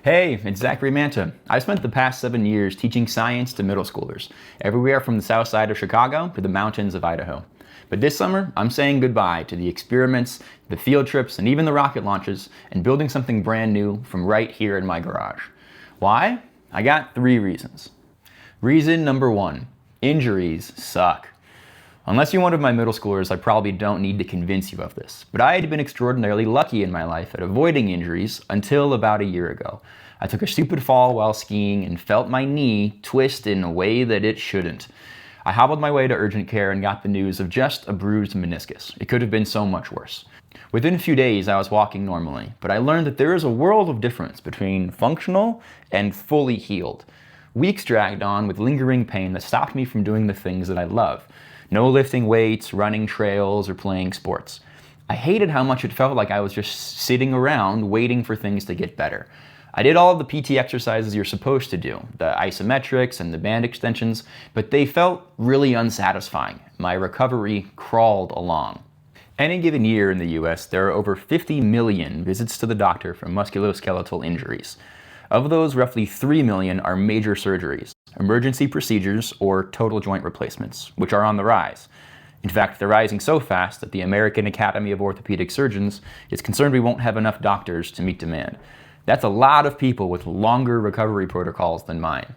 Hey, it's Zachary Manta. I've spent the past 7 years teaching science to middle schoolers, everywhere from the south side of Chicago to the mountains of Idaho. But this summer, I'm saying goodbye to the experiments, the field trips, and even the rocket launches, and building something brand new from right here in my garage. Why? I got 3 reasons. Reason number 1, injuries suck. Unless you're one of my middle schoolers, I probably don't need to convince you of this. But I had been extraordinarily lucky in my life at avoiding injuries until about a year ago. I took a stupid fall while skiing and felt my knee twist in a way that it shouldn't. I hobbled my way to urgent care and got the news of just a bruised meniscus. It could have been so much worse. Within a few days, I was walking normally, but I learned that there is a world of difference between functional and fully healed. Weeks dragged on with lingering pain that stopped me from doing the things that I love. No lifting weights, running trails, or playing sports. I hated how much it felt like I was just sitting around waiting for things to get better. I did all of the PT exercises you're supposed to do, the isometrics and the band extensions, but they felt really unsatisfying. My recovery crawled along. Any given year in the US, there are over 50 million visits to the doctor for musculoskeletal injuries. Of those, roughly 3 million are major surgeries, emergency procedures, or total joint replacements, which are on the rise. In fact, they're rising so fast that the American Academy of Orthopedic Surgeons is concerned we won't have enough doctors to meet demand. That's a lot of people with longer recovery protocols than mine.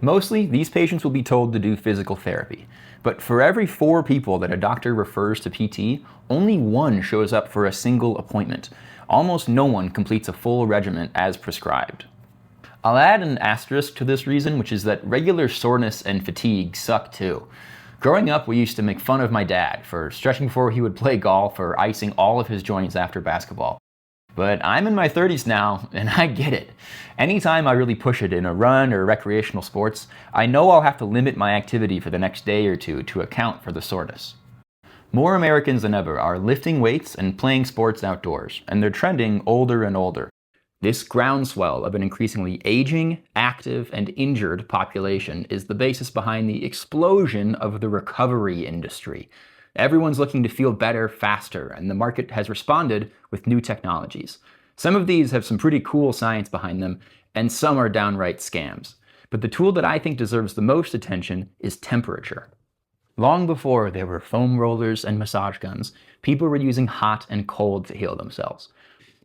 Mostly, these patients will be told to do physical therapy. But for every 4 people that a doctor refers to PT, only 1 shows up for a single appointment. Almost no one completes a full regimen as prescribed. I'll add an asterisk to this reason, which is that regular soreness and fatigue suck too. Growing up, we used to make fun of my dad for stretching before he would play golf or icing all of his joints after basketball. But I'm in my 30s now, and I get it. Anytime I really push it in a run or recreational sports, I know I'll have to limit my activity for the next day or two to account for the soreness. More Americans than ever are lifting weights and playing sports outdoors, and they're trending older and older. This groundswell of an increasingly aging, active, and injured population is the basis behind the explosion of the recovery industry. Everyone's looking to feel better faster, and the market has responded with new technologies. Some of these have some pretty cool science behind them, and some are downright scams. But the tool that I think deserves the most attention is temperature. Long before there were foam rollers and massage guns, people were using hot and cold to heal themselves.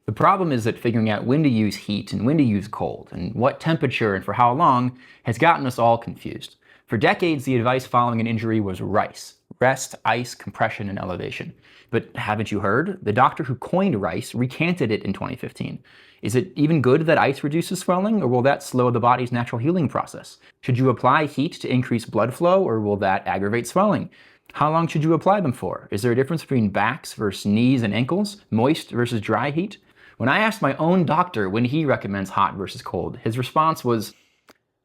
The problem is that figuring out when to use heat and when to use cold, and what temperature and for how long, has gotten us all confused. For decades, the advice following an injury was RICE: rest, ice, compression, and elevation. But haven't you heard? The doctor who coined RICE recanted it in 2015. Is it even good that ice reduces swelling, or will that slow the body's natural healing process? Should you apply heat to increase blood flow, or will that aggravate swelling? How long should you apply them for? Is there a difference between backs versus knees and ankles, moist versus dry heat? When I asked my own doctor when he recommends hot versus cold, his response was,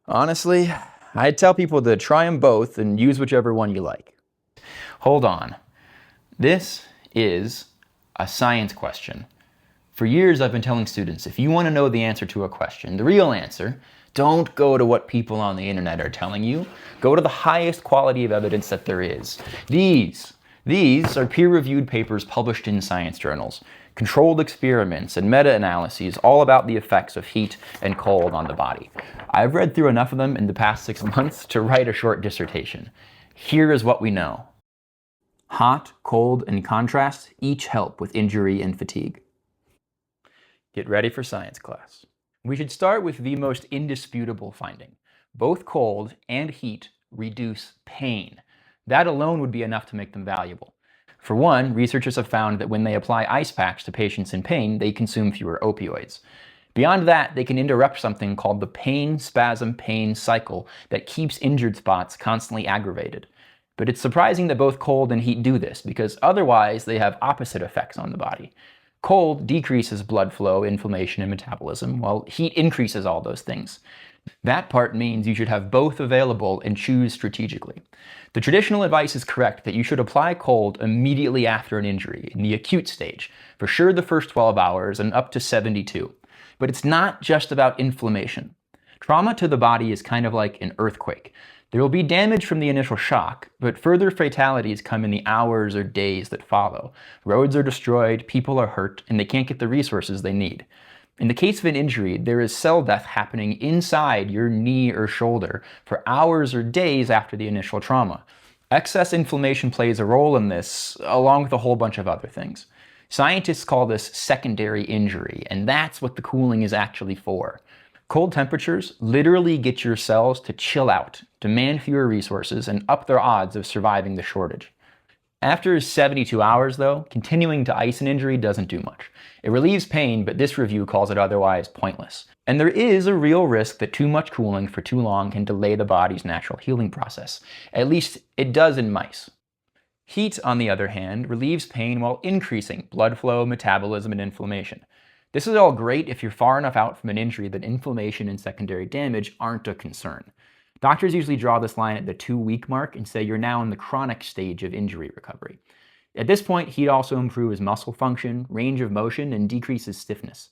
honestly, I'd tell people to try them both and use whichever one you like. Hold on. This is a science question. For years, I've been telling students, if you want to know the answer to a question, the real answer, don't go to what people on the internet are telling you. Go to the highest quality of evidence that there is. These are peer-reviewed papers published in science journals, controlled experiments and meta-analyses all about the effects of heat and cold on the body. I've read through enough of them in the past 6 months to write a short dissertation. Here is what we know. Hot, cold, and contrast each help with injury and fatigue. Get ready for science class. We should start with the most indisputable finding. Both cold and heat reduce pain. That alone would be enough to make them valuable. For one, researchers have found that when they apply ice packs to patients in pain, they consume fewer opioids. Beyond that, they can interrupt something called the pain-spasm-pain cycle that keeps injured spots constantly aggravated. But it's surprising that both cold and heat do this, because otherwise they have opposite effects on the body. Cold decreases blood flow, inflammation, and metabolism, while heat increases all those things. That part means you should have both available and choose strategically. The traditional advice is correct that you should apply cold immediately after an injury, in the acute stage, for sure the first 12 hours and up to 72. But it's not just about inflammation. Trauma to the body is kind of like an earthquake. There will be damage from the initial shock, but further fatalities come in the hours or days that follow. Roads are destroyed, people are hurt, and they can't get the resources they need. In the case of an injury, there is cell death happening inside your knee or shoulder for hours or days after the initial trauma. Excess inflammation plays a role in this, along with a whole bunch of other things. Scientists call this secondary injury, and that's what the cooling is actually for. Cold temperatures literally get your cells to chill out, demand fewer resources, and up their odds of surviving the shortage. After 72 hours, though, continuing to ice an injury doesn't do much. It relieves pain, but this review calls it otherwise pointless. And there is a real risk that too much cooling for too long can delay the body's natural healing process. At least it does in mice. Heat, on the other hand, relieves pain while increasing blood flow, metabolism, and inflammation. This is all great if you're far enough out from an injury that inflammation and secondary damage aren't a concern. Doctors usually draw this line at the 2-week mark and say you're now in the chronic stage of injury recovery. At this point, heat also improves muscle function, range of motion, and decreases stiffness.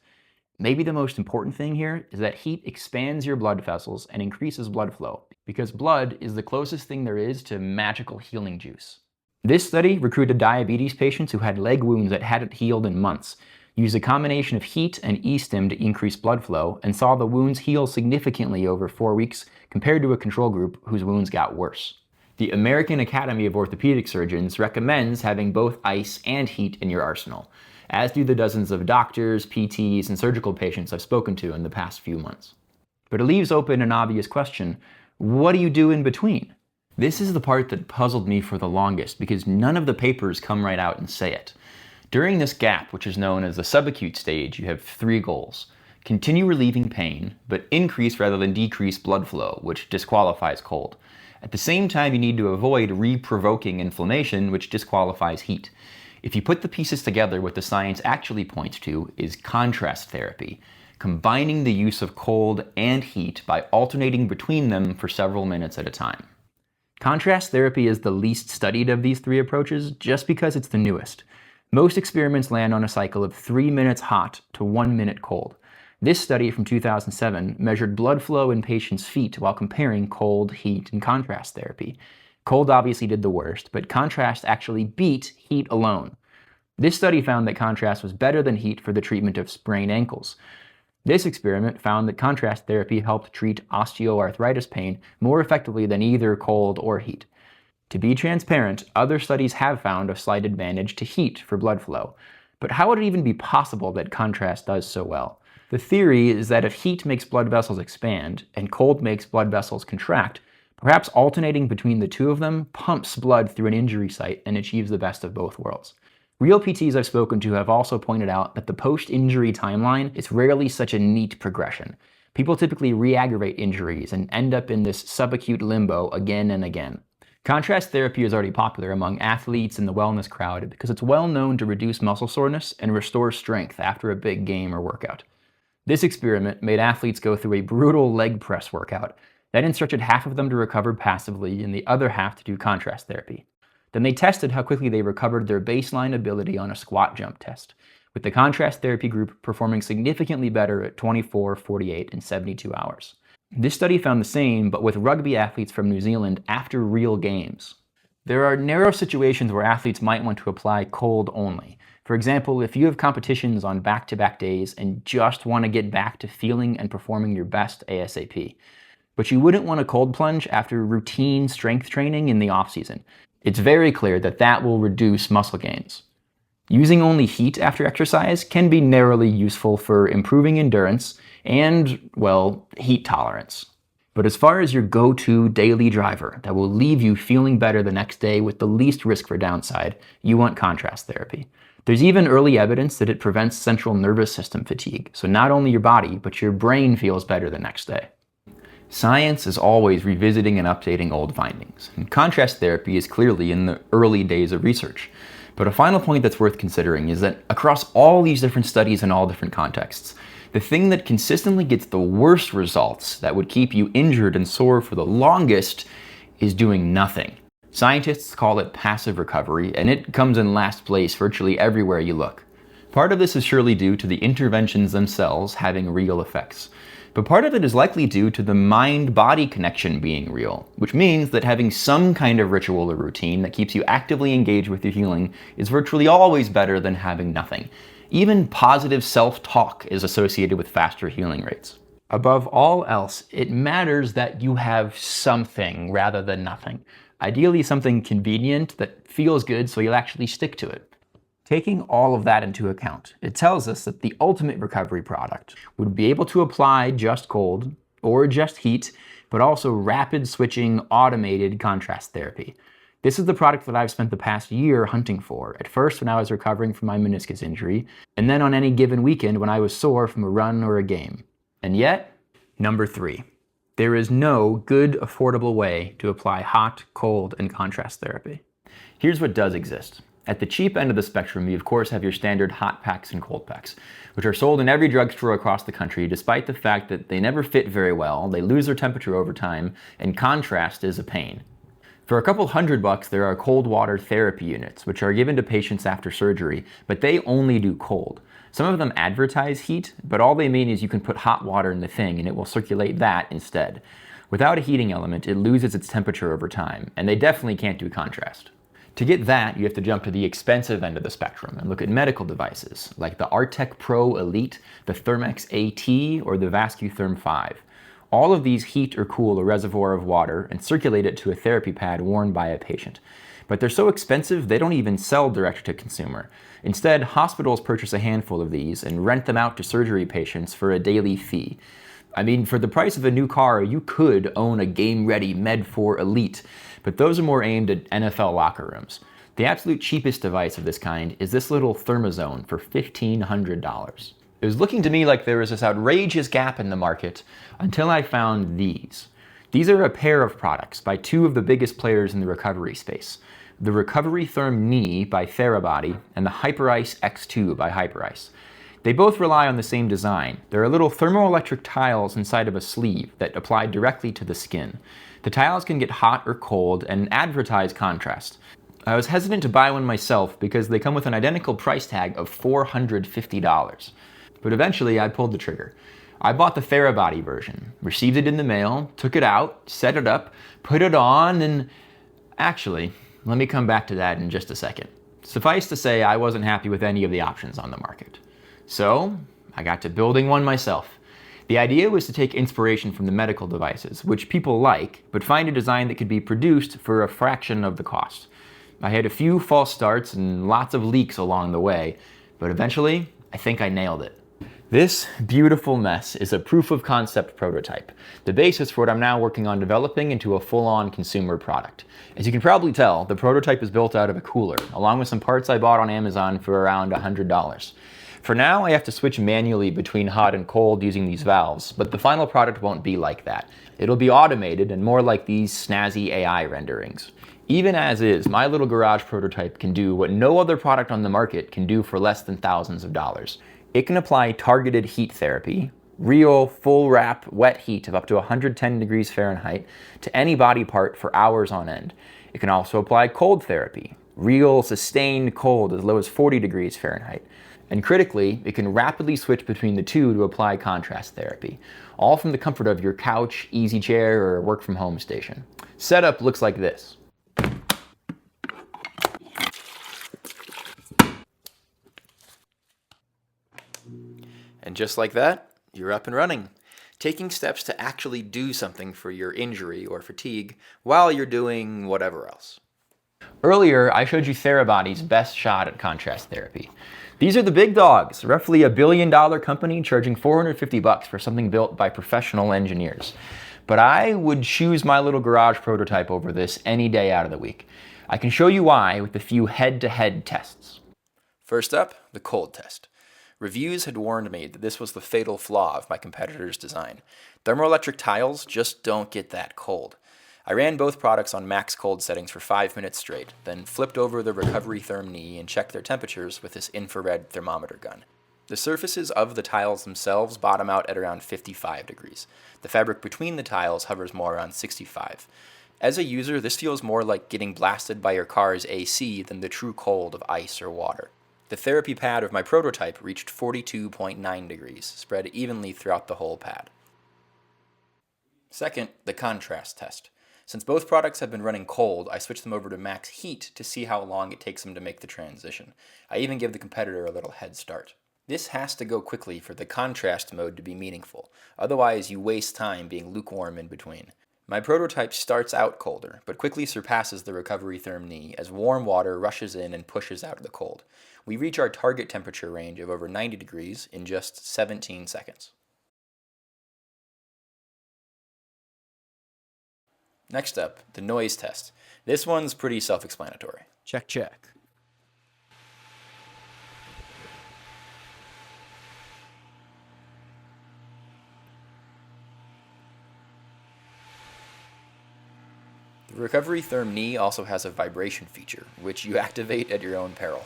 Maybe the most important thing here is that heat expands your blood vessels and increases blood flow, because blood is the closest thing there is to magical healing juice. This study recruited diabetes patients who had leg wounds that hadn't healed in months, used a combination of heat and e-stim to increase blood flow, and saw the wounds heal significantly over 4 weeks compared to a control group whose wounds got worse. The American Academy of Orthopedic Surgeons recommends having both ice and heat in your arsenal, as do the dozens of doctors, PTs, and surgical patients I've spoken to in the past few months. But it leaves open an obvious question: what do you do in between? This is the part that puzzled me for the longest, because none of the papers come right out and say it. During this gap, which is known as the subacute stage, you have 3 goals. Continue relieving pain, but increase rather than decrease blood flow, which disqualifies cold. At the same time, you need to avoid re-provoking inflammation, which disqualifies heat. If you put the pieces together, what the science actually points to is contrast therapy, combining the use of cold and heat by alternating between them for several minutes at a time. Contrast therapy is the least studied of these 3 approaches just because it's the newest. Most experiments land on a cycle of 3 minutes hot to 1 minute cold. This study from 2007 measured blood flow in patients' feet while comparing cold, heat, and contrast therapy. Cold obviously did the worst, but contrast actually beat heat alone. This study found that contrast was better than heat for the treatment of sprained ankles. This experiment found that contrast therapy helped treat osteoarthritis pain more effectively than either cold or heat. To be transparent, other studies have found a slight advantage to heat for blood flow. But how would it even be possible that contrast does so well? The theory is that if heat makes blood vessels expand and cold makes blood vessels contract, perhaps alternating between the two of them pumps blood through an injury site and achieves the best of both worlds. Real PTs I've spoken to have also pointed out that the post-injury timeline is rarely such a neat progression. People typically re-aggravate injuries and end up in this subacute limbo again and again. Contrast therapy is already popular among athletes and the wellness crowd because it's well known to reduce muscle soreness and restore strength after a big game or workout. This experiment made athletes go through a brutal leg press workout, then instructed half of them to recover passively and the other half to do contrast therapy. Then they tested how quickly they recovered their baseline ability on a squat jump test, with the contrast therapy group performing significantly better at 24, 48, and 72 hours. This study found the same, but with rugby athletes from New Zealand after real games. There are narrow situations where athletes might want to apply cold only. For example, if you have competitions on back-to-back days and just want to get back to feeling and performing your best ASAP. But you wouldn't want a cold plunge after routine strength training in the off-season. It's very clear that that will reduce muscle gains. Using only heat after exercise can be narrowly useful for improving endurance and, well, heat tolerance. But as far as your go-to daily driver that will leave you feeling better the next day with the least risk for downside, you want contrast therapy. There's even early evidence that it prevents central nervous system fatigue, so not only your body, but your brain feels better the next day. Science is always revisiting and updating old findings, and contrast therapy is clearly in the early days of research. But a final point that's worth considering is that across all these different studies in all different contexts, the thing that consistently gets the worst results that would keep you injured and sore for the longest is doing nothing. Scientists call it passive recovery, and it comes in last place virtually everywhere you look. Part of this is surely due to the interventions themselves having real effects. But part of it is likely due to the mind-body connection being real, which means that having some kind of ritual or routine that keeps you actively engaged with your healing is virtually always better than having nothing. Even positive self-talk is associated with faster healing rates. Above all else, it matters that you have something rather than nothing. Ideally something convenient that feels good so you'll actually stick to it. Taking all of that into account, it tells us that the ultimate recovery product would be able to apply just cold or just heat, but also rapid switching automated contrast therapy. This is the product that I've spent the past year hunting for, at first when I was recovering from my meniscus injury, and then on any given weekend when I was sore from a run or a game. And yet, number 3. There is no good, affordable way to apply hot, cold, and contrast therapy. Here's what does exist. At the cheap end of the spectrum, you of course have your standard hot packs and cold packs, which are sold in every drugstore across the country despite the fact that they never fit very well, they lose their temperature over time, and contrast is a pain. For a couple $100, there are cold water therapy units, which are given to patients after surgery, but they only do cold. Some of them advertise heat, but all they mean is you can put hot water in the thing and it will circulate that instead. Without a heating element, it loses its temperature over time, and they definitely can't do contrast. To get that, you have to jump to the expensive end of the spectrum and look at medical devices, like the Artec Pro Elite, the Thermex AT, or the Vascutherm 5. All of these heat or cool a reservoir of water and circulate it to a therapy pad worn by a patient. But they're so expensive, they don't even sell direct to consumer. Instead, hospitals purchase a handful of these and rent them out to surgery patients for a daily fee. I mean, for the price of a new car, you could own a game-ready Med4 Elite, but those are more aimed at NFL locker rooms. The absolute cheapest device of this kind is this little Thermozone for $1,500. It was looking to me like there was this outrageous gap in the market until I found these. These are a pair of products by two of the biggest players in the recovery space. The Recovery Therm Knee by Therabody and the Hyperice X2 by Hyperice. They both rely on the same design. There are little thermoelectric tiles inside of a sleeve that apply directly to the skin. The tiles can get hot or cold and advertise contrast. I was hesitant to buy one myself because they come with an identical price tag of $450. But eventually I pulled the trigger. I bought the Therabody version, received it in the mail, took it out, set it up, put it on, and actually, let me come back to that in just a second. Suffice to say, I wasn't happy with any of the options on the market. So, I got to building one myself. The idea was to take inspiration from the medical devices, which people like, but find a design that could be produced for a fraction of the cost. I had a few false starts and lots of leaks along the way, but eventually, I think I nailed it. This beautiful mess is a proof of concept prototype, the basis for what I'm now working on developing into a full-on consumer product. As you can probably tell, the prototype is built out of a cooler, along with some parts I bought on Amazon for around $100. For now, I have to switch manually between hot and cold using these valves, but the final product won't be like that. It'll be automated and more like these snazzy AI renderings. Even as is, my little garage prototype can do what no other product on the market can do for less than thousands of dollars. It can apply targeted heat therapy, real full wrap wet heat of up to 110 degrees Fahrenheit to any body part for hours on end. It can also apply cold therapy, real sustained cold as low as 40 degrees Fahrenheit. And critically, it can rapidly switch between the two to apply contrast therapy, all from the comfort of your couch, easy chair, or work from home station. Setup looks like this. And just like that, you're up and running, taking steps to actually do something for your injury or fatigue while you're doing whatever else. Earlier, I showed you Therabody's best shot at contrast therapy. These are the big dogs, roughly $1 billion company charging $450 for something built by professional engineers. But I would choose my little garage prototype over this any day out of the week. I can show you why with a few head-to-head tests. First up, the cold test. Reviews had warned me that this was the fatal flaw of my competitor's design. Thermoelectric tiles just don't get that cold. I ran both products on max cold settings for 5 minutes straight, then flipped over the Recovery Therm Knee and checked their temperatures with this infrared thermometer gun. The surfaces of the tiles themselves bottom out at around 55 degrees. The fabric between the tiles hovers more around 65. As a user, this feels more like getting blasted by your car's AC than the true cold of ice or water. The therapy pad of my prototype reached 42.9 degrees, spread evenly throughout the whole pad. Second, the contrast test. Since both products have been running cold, I switched them over to max heat to see how long it takes them to make the transition. I even give the competitor a little head start. This has to go quickly for the contrast mode to be meaningful, otherwise you waste time being lukewarm in between. My prototype starts out colder, but quickly surpasses the recovery therm knee as warm water rushes in and pushes out the cold. We reach our target temperature range of over 90 degrees in just 17 seconds. Next up, the noise test. This one's pretty self-explanatory. Check, check. The recovery therm knee also has a vibration feature, which you activate at your own peril.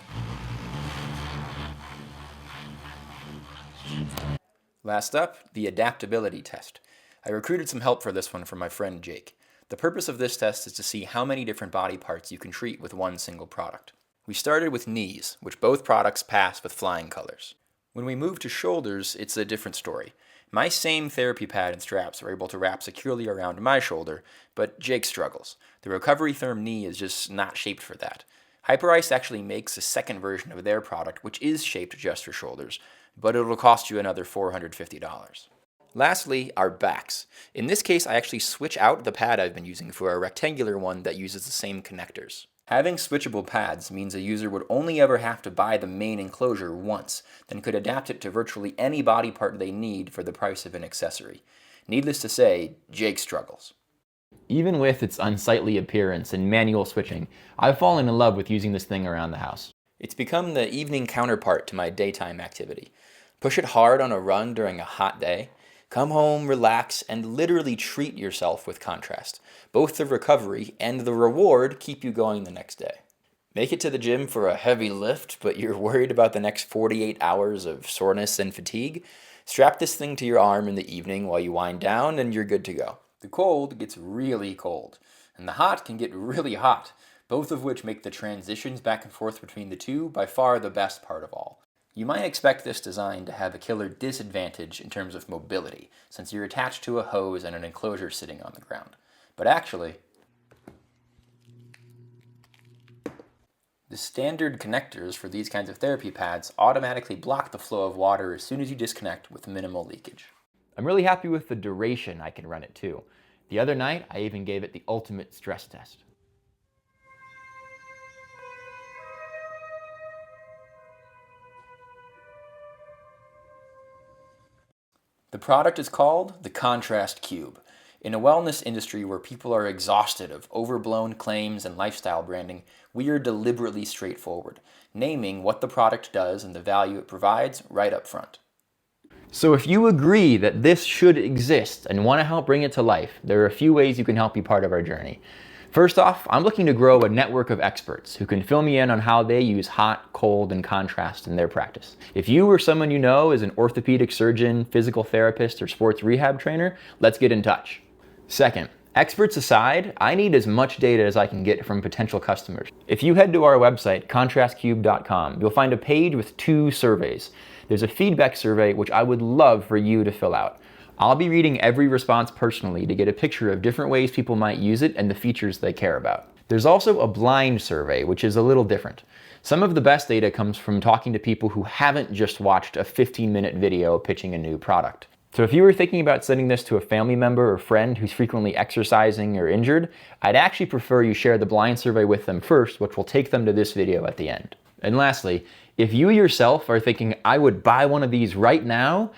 Last up, the adaptability test. I recruited some help for this one from my friend Jake. The purpose of this test is to see how many different body parts you can treat with one single product. We started with knees, which both products pass with flying colors. When we move to shoulders, it's a different story. My same therapy pad and straps are able to wrap securely around my shoulder, but Jake struggles. The recovery therm knee is just not shaped for that. Hyperice actually makes a second version of their product, which is shaped just for shoulders, but it'll cost you another $450. Lastly, our backs. In this case, I actually switch out the pad I've been using for a rectangular one that uses the same connectors. Having switchable pads means a user would only ever have to buy the main enclosure once, then could adapt it to virtually any body part they need for the price of an accessory. Needless to say, Jake struggles. Even with its unsightly appearance and manual switching, I've fallen in love with using this thing around the house. It's become the evening counterpart to my daytime activity. Push it hard on a run during a hot day, come home, relax, and literally treat yourself with contrast. Both the recovery and the reward keep you going the next day. Make it to the gym for a heavy lift, but you're worried about the next 48 hours of soreness and fatigue? Strap this thing to your arm in the evening while you wind down and you're good to go. The cold gets really cold, and the hot can get really hot, both of which make the transitions back and forth between the two by far the best part of all. You might expect this design to have a killer disadvantage in terms of mobility, since you're attached to a hose and an enclosure sitting on the ground. But actually, the standard connectors for these kinds of therapy pads automatically block the flow of water as soon as you disconnect with minimal leakage. I'm really happy with the duration I can run it too. The other night, I even gave it the ultimate stress test. The product is called the Contrast Cube. In a wellness industry where people are exhausted of overblown claims and lifestyle branding, we are deliberately straightforward, naming what the product does and the value it provides right up front. So if you agree that this should exist and want to help bring it to life, there are a few ways you can help be part of our journey. First off, I'm looking to grow a network of experts who can fill me in on how they use hot, cold, and contrast in their practice. If you or someone you know is an orthopedic surgeon, physical therapist, or sports rehab trainer, let's get in touch. Second, experts aside, I need as much data as I can get from potential customers. If you head to our website, contrastcube.com, you'll find a page with 2 surveys. There's a feedback survey which I would love for you to fill out. I'll be reading every response personally to get a picture of different ways people might use it and the features they care about. There's also a blind survey, which is a little different. Some of the best data comes from talking to people who haven't just watched a 15-minute video pitching a new product. So if you were thinking about sending this to a family member or friend who's frequently exercising or injured, I'd actually prefer you share the blind survey with them first, which will take them to this video at the end. And lastly, if you yourself are thinking, I would buy one of these right now,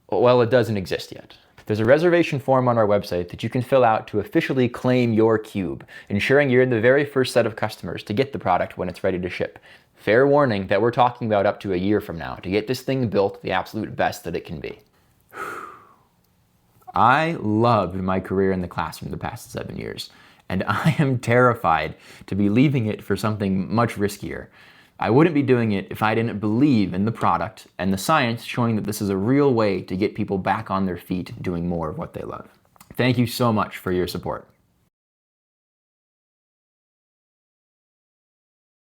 well, it doesn't exist yet. There's a reservation form on our website that you can fill out to officially claim your cube, ensuring you're in the very first set of customers to get the product when it's ready to ship. Fair warning that we're talking about up to a year from now to get this thing built the absolute best that it can be. I loved my career in the classroom the past 7 years, and I am terrified to be leaving it for something much riskier. I wouldn't be doing it if I didn't believe in the product and the science showing that this is a real way to get people back on their feet doing more of what they love. Thank you so much for your support.